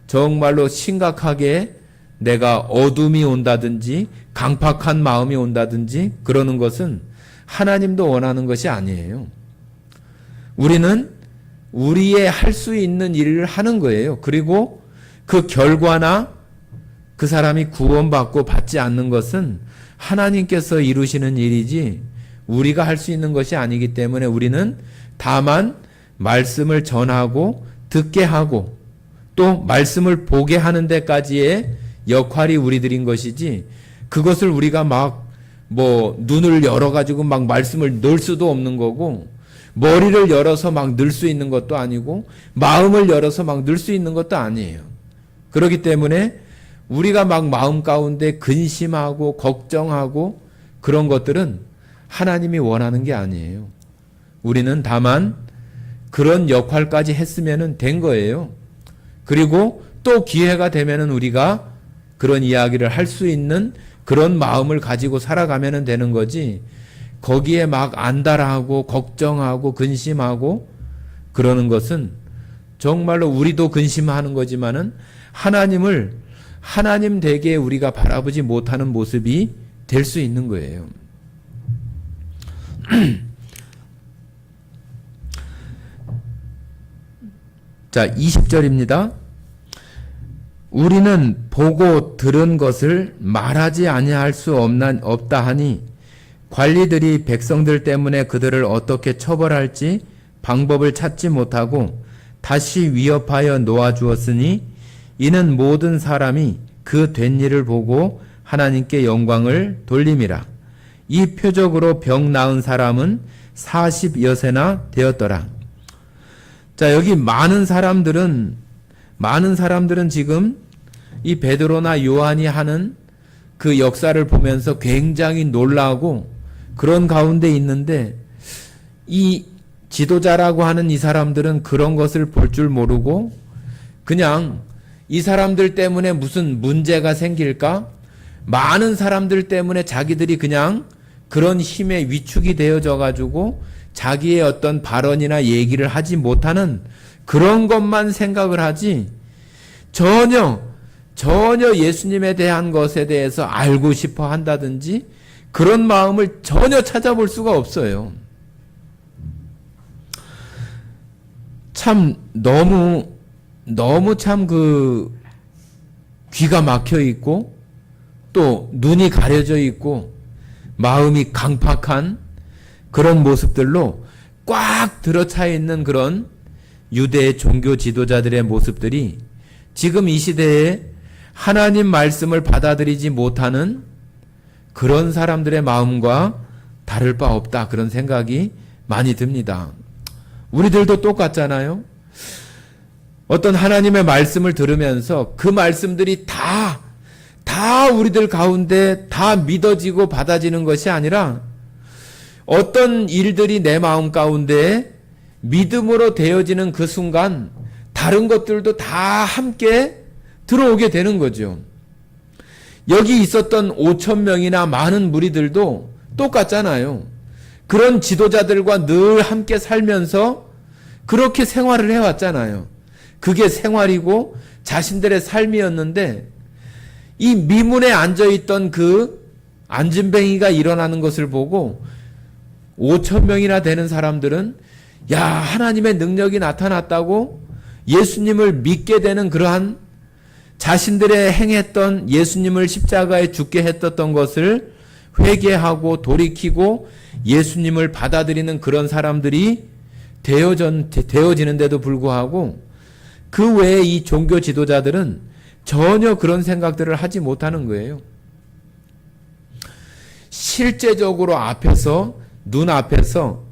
정말로 심각하게 내가 어둠이 온다든지 강팍한 마음이 온다든지 그러는 것은 하나님도 원하는 것이 아니에요. 우리는 우리의 할 수 있는 일을 하는 거예요. 그리고 그 결과나 그 사람이 구원받고 받지 않는 것은 하나님께서 이루시는 일이지 우리가 할 수 있는 것이 아니기 때문에 우리는 다만 말씀을 전하고 듣게 하고 또 말씀을 보게 하는 데까지의 역할이 우리들인 것이지, 그것을 우리가 막 뭐 눈을 열어가지고 막 말씀을 넣을 수도 없는 거고, 머리를 열어서 막 넣을 수 있는 것도 아니고, 마음을 열어서 막 넣을 수 있는 것도 아니에요. 그렇기 때문에 우리가 막 마음 가운데 근심하고 걱정하고 그런 것들은 하나님이 원하는 게 아니에요. 우리는 다만 그런 역할까지 했으면 된 거예요. 그리고 또 기회가 되면은 우리가 그런 이야기를 할 수 있는 그런 마음을 가지고 살아가면 되는 거지, 거기에 막 안달하고 걱정하고 근심하고 그러는 것은 정말로 우리도 근심하는 거지만은 하나님을 하나님 되게 우리가 바라보지 못하는 모습이 될 수 있는 거예요. 자, 20절입니다. 우리는 보고 들은 것을 말하지 아니할 수 없다 하니 관리들이 백성들 때문에 그들을 어떻게 처벌할지 방법을 찾지 못하고 다시 위협하여 놓아주었으니 이는 모든 사람이 그 된 일을 보고 하나님께 영광을 돌림이라. 이 표적으로 병 나은 사람은 40여세나 되었더라. 자, 여기 많은 사람들은 지금 이 베드로나 요한이 하는 그 역사를 보면서 굉장히 놀라고 그런 가운데 있는데, 이 지도자라고 하는 이 사람들은 그런 것을 볼 줄 모르고 그냥 이 사람들 때문에 무슨 문제가 생길까? 많은 사람들 때문에 자기들이 그냥 그런 힘에 위축이 되어져 가지고 자기의 어떤 발언이나 얘기를 하지 못하는 그런 것만 생각을 하지, 전혀 예수님에 대한 것에 대해서 알고 싶어 한다든지 그런 마음을 전혀 찾아볼 수가 없어요. 참 너무 참 그 귀가 막혀 있고 또 눈이 가려져 있고 마음이 강팍한 그런 모습들로 꽉 들어차 있는 그런 유대의 종교 지도자들의 모습들이 지금 이 시대에 하나님 말씀을 받아들이지 못하는 그런 사람들의 마음과 다를 바 없다, 그런 생각이 많이 듭니다. 우리들도 똑같잖아요. 어떤 하나님의 말씀을 들으면서 그 말씀들이 다 우리들 가운데 다 믿어지고 받아지는 것이 아니라 어떤 일들이 내 마음 가운데 믿음으로 되어지는 그 순간 다른 것들도 다 함께 들어오게 되는 거죠. 여기 있었던 5,000명이나 많은 무리들도 똑같잖아요. 그런 지도자들과 늘 함께 살면서 그렇게 생활을 해왔잖아요. 그게 생활이고 자신들의 삶이었는데 이 미문에 앉아있던 그 안진뱅이가 일어나는 것을 보고 5,000명이나 되는 사람들은 야, 하나님의 능력이 나타났다고 예수님을 믿게 되는 그러한 자신들의 행했던 예수님을 십자가에 죽게 했었던 것을 회개하고 돌이키고 예수님을 받아들이는 그런 사람들이 되어지는데도 불구하고 그 외에 이 종교 지도자들은 전혀 그런 생각들을 하지 못하는 거예요. 실제적으로 눈앞에서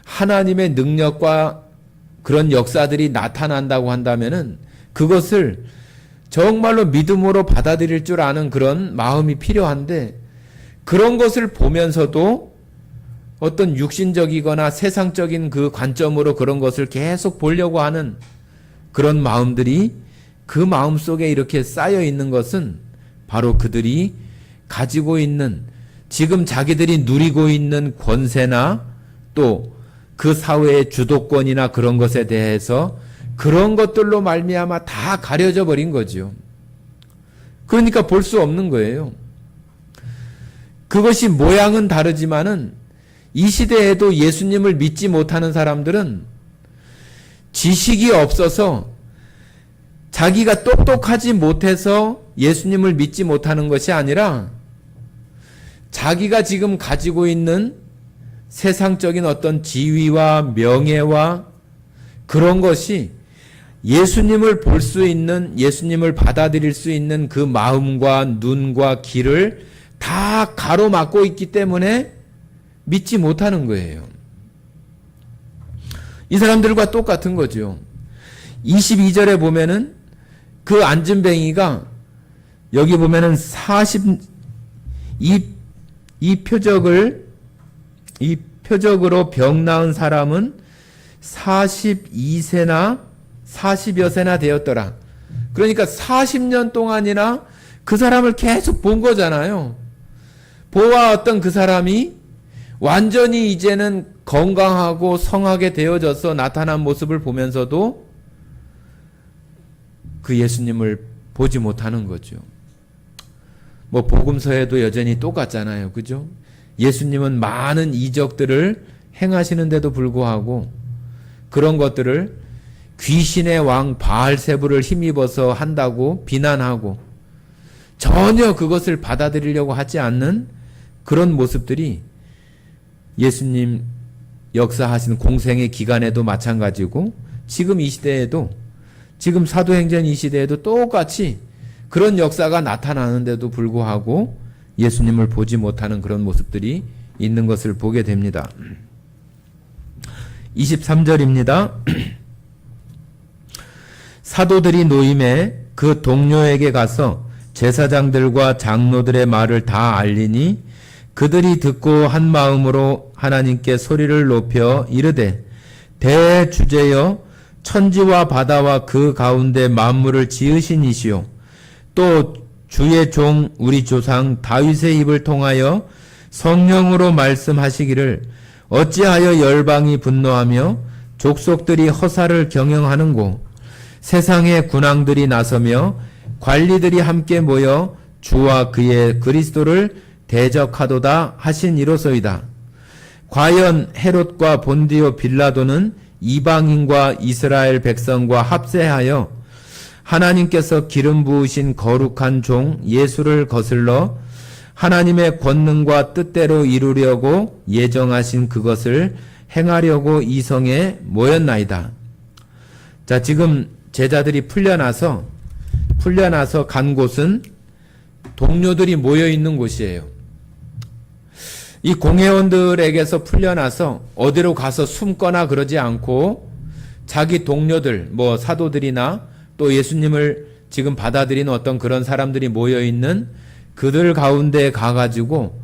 하나님의 능력과 그런 역사들이 나타난다고 한다면은 그것을 정말로 믿음으로 받아들일 줄 아는 그런 마음이 필요한데 그런 것을 보면서도 어떤 육신적이거나 세상적인 그 관점으로 그런 것을 계속 보려고 하는 그런 마음들이 그 마음 속에 이렇게 쌓여 있는 것은 바로 그들이 가지고 있는 지금 자기들이 누리고 있는 권세나 또 그 사회의 주도권이나 그런 것에 대해서 그런 것들로 말미암아 다 가려져 버린 거죠. 그러니까 볼 수 없는 거예요. 그것이 모양은 다르지만은 이 시대에도 예수님을 믿지 못하는 사람들은 지식이 없어서 자기가 똑똑하지 못해서 예수님을 믿지 못하는 것이 아니라 자기가 지금 가지고 있는 세상적인 어떤 지위와 명예와 그런 것이 예수님을 볼 수 있는, 예수님을 받아들일 수 있는 그 마음과 눈과 귀를 다 가로막고 있기 때문에 믿지 못하는 거예요. 이 사람들과 똑같은 거죠. 22절에 보면은 그 안진뱅이가 여기 보면은 이 표적으로 병 나은 사람은 42세나 40여 세나 되었더라. 그러니까 40년 동안이나 그 사람을 계속 본 거잖아요. 보아왔던 그 사람이 완전히 이제는 건강하고 성하게 되어져서 나타난 모습을 보면서도 그 예수님을 보지 못하는 거죠. 뭐 복음서에도 여전히 똑같잖아요. 그죠? 예수님은 많은 이적들을 행하시는데도 불구하고 그런 것들을 귀신의 왕 바알세불을 힘입어서 한다고 비난하고 전혀 그것을 받아들이려고 하지 않는 그런 모습들이 예수님 역사하신 공생의 기간에도 마찬가지고 지금 이 시대에도 지금 사도행전 이 시대에도 똑같이 그런 역사가 나타나는데도 불구하고 예수님을 보지 못하는 그런 모습들이 있는 것을 보게 됩니다. 23절입니다. 사도들이 노임에 그 동료에게 가서 제사장들과 장로들의 말을 다 알리니 그들이 듣고 한 마음으로 하나님께 소리를 높여 이르되 대주제여 천지와 바다와 그 가운데 만물을 지으신 이시오 또 주의 종 우리 조상 다윗의 입을 통하여 성령으로 말씀하시기를 어찌하여 열방이 분노하며 족속들이 허사를 경영하는고 세상의 군왕들이 나서며 관리들이 함께 모여 주와 그의 그리스도를 대적하도다 하신 이로소이다. 과연 헤롯과 본디오 빌라도는 이방인과 이스라엘 백성과 합세하여 하나님께서 기름 부으신 거룩한 종 예수를 거슬러 하나님의 권능과 뜻대로 이루려고 예정하신 그것을 행하려고 이 성에 모였나이다. 자, 지금 제자들이 풀려나서 간 곳은 동료들이 모여 있는 곳이에요. 이 공회원들에게서 풀려나서 어디로 가서 숨거나 그러지 않고 자기 동료들, 뭐 사도들이나 또 예수님을 지금 받아들인 어떤 그런 사람들이 모여 있는 그들 가운데 가가지고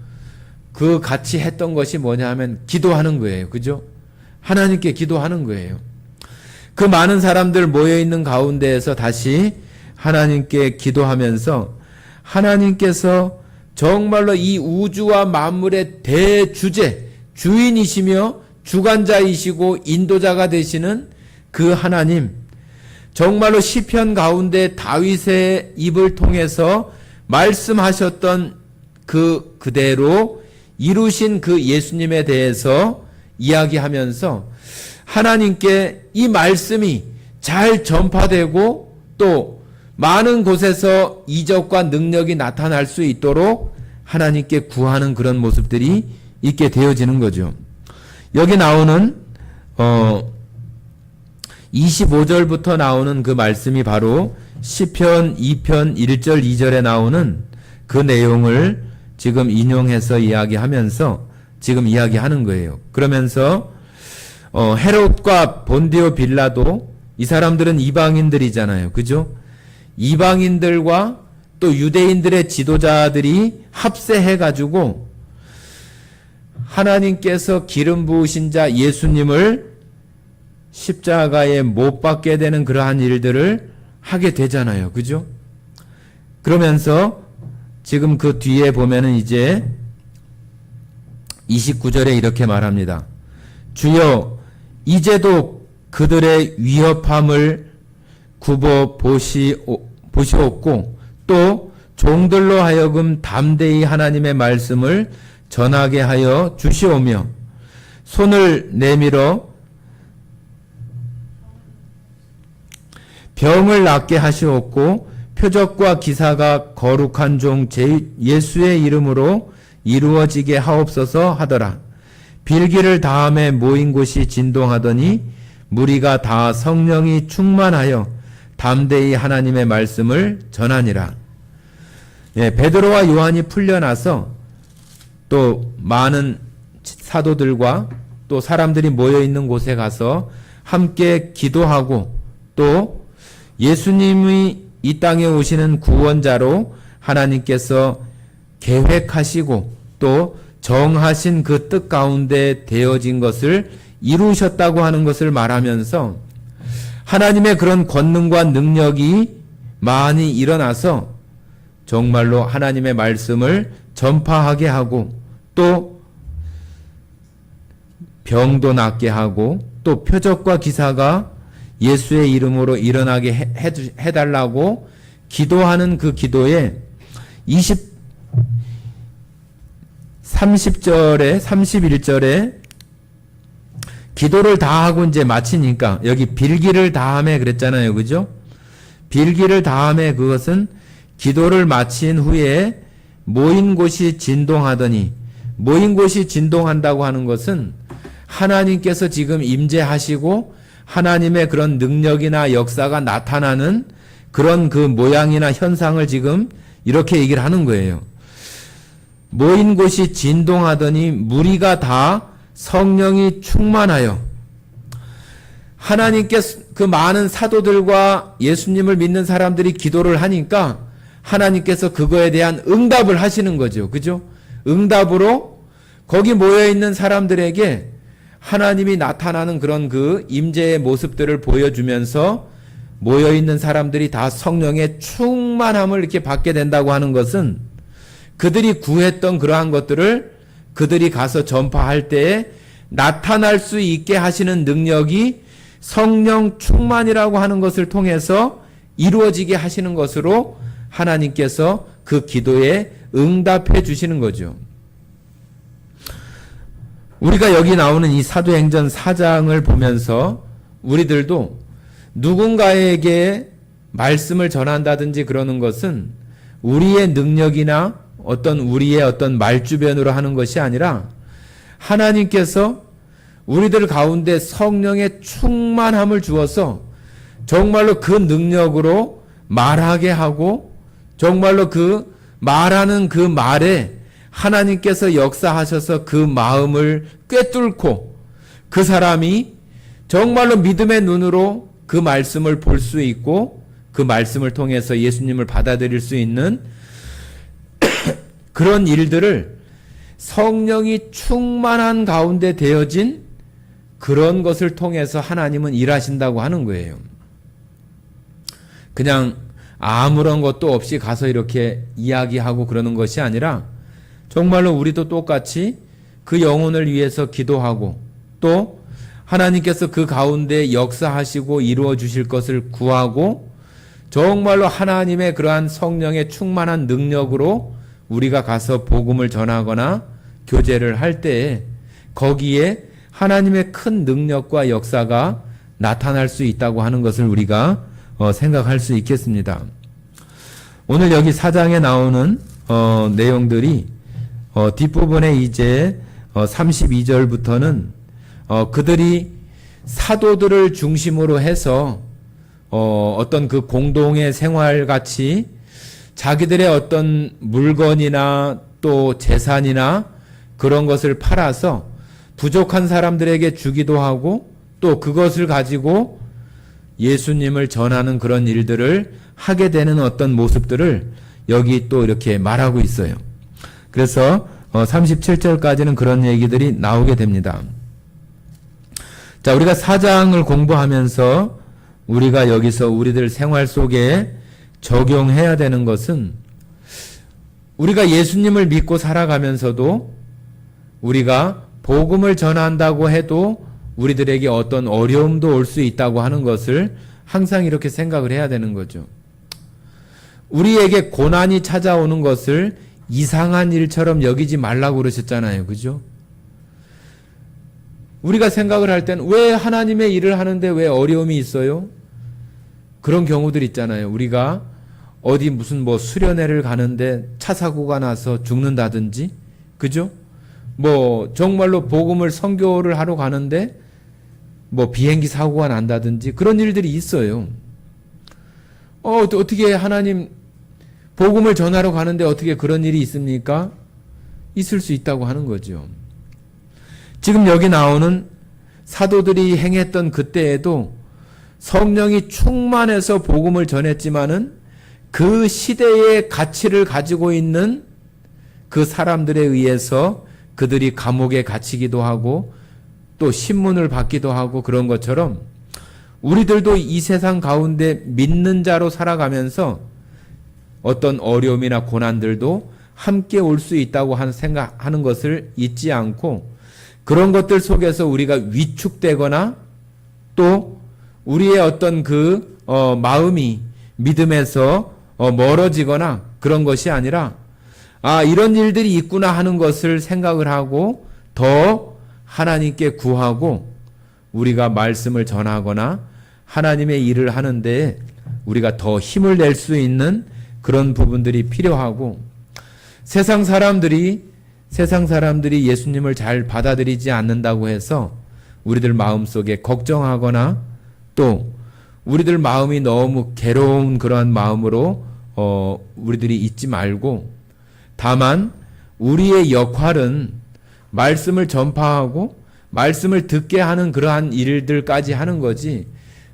그 같이 했던 것이 뭐냐 하면 기도하는 거예요. 그죠? 하나님께 기도하는 거예요. 그 많은 사람들 모여 있는 가운데에서 다시 하나님께 기도하면서 하나님께서 정말로 이 우주와 만물의 대주제, 주인이시며 주관자이시고 인도자가 되시는 그 하나님, 정말로 시편 가운데 다윗의 입을 통해서 말씀하셨던 그대로 이루신 그 예수님에 대해서 이야기하면서 하나님께 이 말씀이 잘 전파되고 또 많은 곳에서 이적과 능력이 나타날 수 있도록 하나님께 구하는 그런 모습들이 있게 되어지는 거죠. 여기 나오는 25절부터 나오는 그 말씀이 바로 시편 2편 1절 2절에 나오는 그 내용을 지금 인용해서 이야기하면서 지금 이야기하는 거예요. 그러면서 헤롯과 본디오 빌라도 이 사람들은 이방인들이잖아요. 그죠? 이방인들과 또 유대인들의 지도자들이 합세해가지고 하나님께서 기름 부으신 자 예수님을 십자가에 못 박게 되는 그러한 일들을 하게 되잖아요. 그죠? 그러면서 지금 그 뒤에 보면은 이제 29절에 이렇게 말합니다. 주여, 이제도 그들의 위협함을 굽어 보시옵고 또 종들로 하여금 담대히 하나님의 말씀을 전하게 하여 주시오며 손을 내밀어 병을 낫게 하시옵고 표적과 기사가 거룩한 종 예수의 이름으로 이루어지게 하옵소서 하더라. 빌기를 다함에 모인 곳이 진동하더니 무리가 다 성령이 충만하여 담대히 하나님의 말씀을 전하니라. 예, 베드로와 요한이 풀려나서 또 많은 사도들과 또 사람들이 모여 있는 곳에 가서 함께 기도하고 또 예수님이 이 땅에 오시는 구원자로 하나님께서 계획하시고 또 정하신 그 뜻 가운데 되어진 것을 이루셨다고 하는 것을 말하면서 하나님의 그런 권능과 능력이 많이 일어나서 정말로 하나님의 말씀을 전파하게 하고 또 병도 낫게 하고 또 표적과 기사가 예수의 이름으로 일어나게 해달라고 기도하는 그 기도에 30절에 31절에 기도를 다 하고 이제 마치니까 여기 빌기를 다함에 그랬잖아요. 그죠? 빌기를 다함에 그것은 기도를 마친 후에 모인 곳이 진동하더니 모인 곳이 진동한다고 하는 것은 하나님께서 지금 임재하시고 하나님의 그런 능력이나 역사가 나타나는 그런 그 모양이나 현상을 지금 이렇게 얘기를 하는 거예요. 모인 곳이 진동하더니 무리가 다 성령이 충만하여 하나님께 그 많은 사도들과 예수님을 믿는 사람들이 기도를 하니까 하나님께서 그거에 대한 응답을 하시는 거죠. 그죠? 응답으로 거기 모여있는 사람들에게 하나님이 나타나는 그런 그 임재의 모습들을 보여주면서 모여있는 사람들이 다 성령의 충만함을 이렇게 받게 된다고 하는 것은 그들이 구했던 그러한 것들을 그들이 가서 전파할 때에 나타날 수 있게 하시는 능력이 성령 충만이라고 하는 것을 통해서 이루어지게 하시는 것으로 하나님께서 그 기도에 응답해 주시는 거죠. 우리가 여기 나오는 이 사도행전 4장을 보면서 우리들도 누군가에게 말씀을 전한다든지 그러는 것은 우리의 능력이나 어떤 우리의 어떤 말주변으로 하는 것이 아니라 하나님께서 우리들 가운데 성령의 충만함을 주어서 정말로 그 능력으로 말하게 하고 정말로 그 말하는 그 말에 하나님께서 역사하셔서 그 마음을 꿰뚫고 그 사람이 정말로 믿음의 눈으로 그 말씀을 볼 수 있고 그 말씀을 통해서 예수님을 받아들일 수 있는 그런 일들을 성령이 충만한 가운데 되어진 그런 것을 통해서 하나님은 일하신다고 하는 거예요. 그냥 아무런 것도 없이 가서 이렇게 이야기하고 그러는 것이 아니라 정말로 우리도 똑같이 그 영혼을 위해서 기도하고 또 하나님께서 그 가운데 역사하시고 이루어 주실 것을 구하고 정말로 하나님의 그러한 성령의 충만한 능력으로 우리가 가서 복음을 전하거나 교제를 할 때에 거기에 하나님의 큰 능력과 역사가 나타날 수 있다고 하는 것을 우리가 생각할 수 있겠습니다. 오늘 여기 4장에 나오는 내용들이 뒷부분에 이제 32절부터는 그들이 사도들을 중심으로 해서 어떤 그 공동의 생활같이 자기들의 어떤 물건이나 또 재산이나 그런 것을 팔아서 부족한 사람들에게 주기도 하고 또 그것을 가지고 예수님을 전하는 그런 일들을 하게 되는 어떤 모습들을 여기 또 이렇게 말하고 있어요. 그래서 37절까지는 그런 얘기들이 나오게 됩니다. 자, 우리가 4장을 공부하면서 우리가 여기서 우리들 생활 속에 적용해야 되는 것은 우리가 예수님을 믿고 살아가면서도 우리가 복음을 전한다고 해도 우리들에게 어떤 어려움도 올 수 있다고 하는 것을 항상 이렇게 생각을 해야 되는 거죠. 우리에게 고난이 찾아오는 것을 이상한 일처럼 여기지 말라고 그러셨잖아요. 그죠? 우리가 생각을 할 땐 왜 하나님의 일을 하는데 왜 어려움이 있어요? 그런 경우들 있잖아요. 우리가 어디 무슨 뭐 수련회를 가는데 차 사고가 나서 죽는다든지, 그죠? 뭐 정말로 복음을 선교를 하러 가는데 뭐 비행기 사고가 난다든지 그런 일들이 있어요. 어떻게 하나님 복음을 전하러 가는데 어떻게 그런 일이 있습니까? 있을 수 있다고 하는 거죠. 지금 여기 나오는 사도들이 행했던 그때에도 성령이 충만해서 복음을 전했지만은 그 시대의 가치를 가지고 있는 그 사람들에 의해서 그들이 감옥에 갇히기도 하고 또 신문을 받기도 하고 그런 것처럼 우리들도 이 세상 가운데 믿는 자로 살아가면서 어떤 어려움이나 고난들도 함께 올 수 있다고 생각하는 것을 잊지 않고 그런 것들 속에서 우리가 위축되거나 또 우리의 어떤 그 마음이 믿음에서 멀어지거나 그런 것이 아니라 이런 일들이 있구나 하는 것을 생각을 하고 더 하나님께 구하고 우리가 말씀을 전하거나 하나님의 일을 하는데 우리가 더 힘을 낼 수 있는 그런 부분들이 필요하고 세상 사람들이 예수님을 잘 받아들이지 않는다고 해서 우리들 마음속에 걱정하거나 또 우리들 마음이 너무 괴로운 그러한 마음으로 우리들이 있지 말고 다만 우리의 역할은 말씀을 전파하고 말씀을 듣게 하는 그러한 일들까지 하는 거지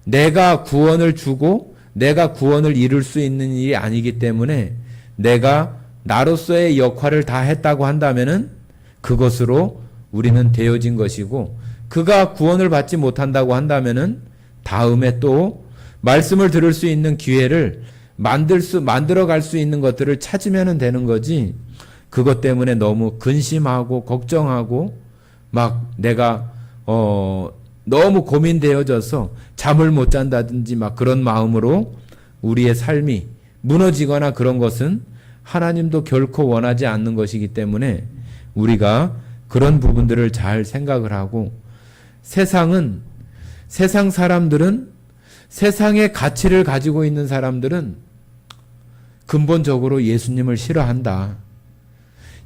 내가 구원을 주고 내가 구원을 이룰 수 있는 일이 아니기 때문에 내가 나로서의 역할을 다 했다고 한다면은 그것으로 우리는 되어진 것이고 그가 구원을 받지 못한다고 한다면은 다음에 또 말씀을 들을 수 있는 기회를 만들어 갈 수 있는 것들을 찾으면 되는 거지 그것 때문에 너무 근심하고 걱정하고 막 내가 너무 고민되어져서 잠을 못 잔다든지 막 그런 마음으로 우리의 삶이 무너지거나 그런 것은 하나님도 결코 원하지 않는 것이기 때문에 우리가 그런 부분들을 잘 생각을 하고 세상 사람들은 세상의 가치를 가지고 있는 사람들은 근본적으로 예수님을 싫어한다.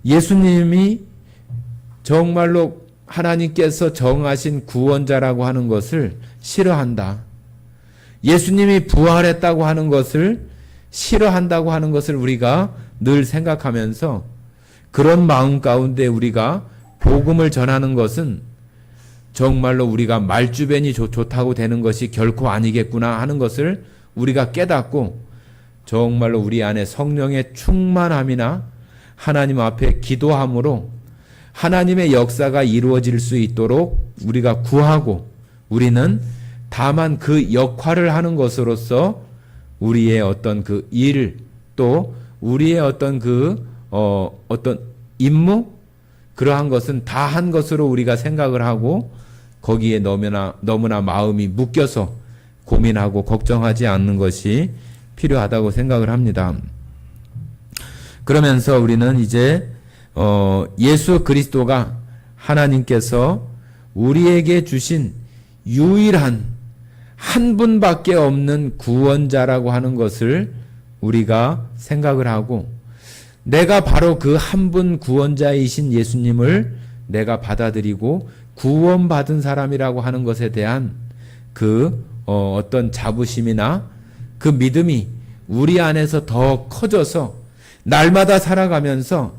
예수님이 정말로 하나님께서 정하신 구원자라고 하는 것을 싫어한다. 예수님이 부활했다고 하는 것을 싫어한다고 하는 것을 우리가 늘 생각하면서 그런 마음 가운데 우리가 복음을 전하는 것은 정말로 우리가 말주변이 좋다고 되는 것이 결코 아니겠구나 하는 것을 우리가 깨닫고 정말로 우리 안에 성령의 충만함이나 하나님 앞에 기도함으로 하나님의 역사가 이루어질 수 있도록 우리가 구하고 우리는 다만 그 역할을 하는 것으로서 우리의 어떤 그 일 또 우리의 어떤 어떤 임무 그러한 것은 다 한 것으로 우리가 생각을 하고 거기에 너무나 마음이 묶여서 고민하고 걱정하지 않는 것이 필요하다고 생각을 합니다. 그러면서 우리는 이제 예수 그리스도가 하나님께서 우리에게 주신 유일한 한 분밖에 없는 구원자라고 하는 것을 우리가 생각을 하고 내가 바로 그 한 분 구원자이신 예수님을 내가 받아들이고 구원받은 사람이라고 하는 것에 대한 그 어떤 자부심이나 그 믿음이 우리 안에서 더 커져서 날마다 살아가면서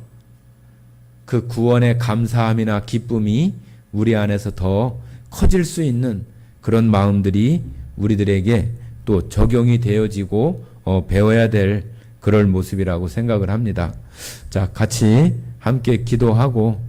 그 구원의 감사함이나 기쁨이 우리 안에서 더 커질 수 있는 그런 마음들이 우리들에게 또 적용이 되어지고 배워야 될 그럴 모습이라고 생각을 합니다. 자, 같이 함께 기도하고